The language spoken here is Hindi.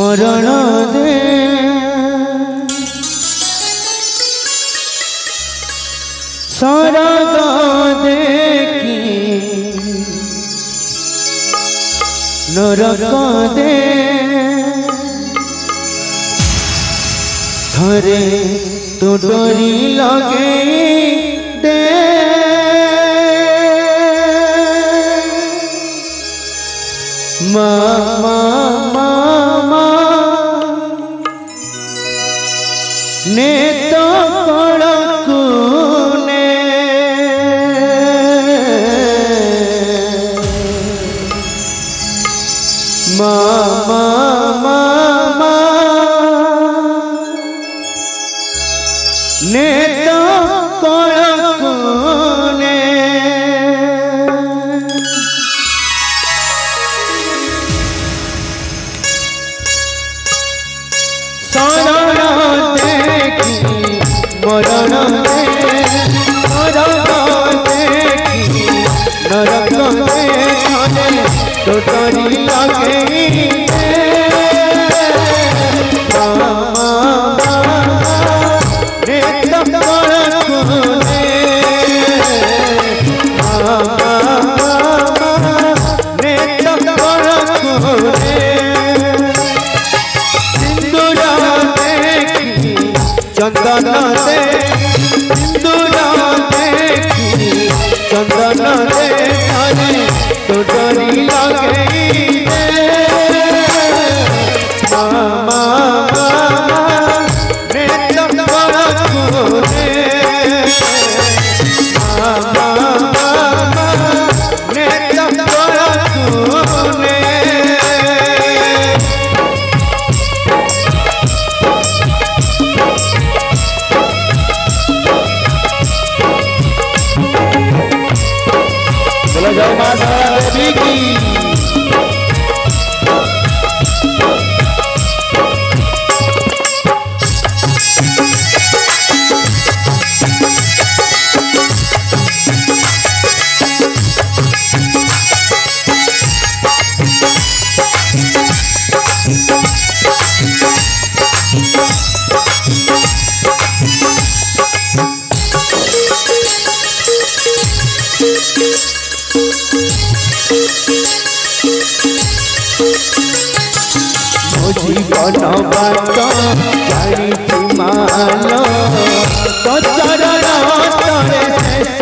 मरण दे सरग देखी नरक दे थरे तो डोरी लगे दे मामा मामा ने तो कड़कू ने मामा मामा ने तो कड़कू ने मरण दे मरण देखी नरक दे तो डरी लगे चंदन दे सिंदूरा देखी चंदन दे तो डरी लगे मामा ने तकड़कू ने मामा ने तकड़कू ने जय माता देवी की जीवन बात जानी माल तो चरण तरे शेष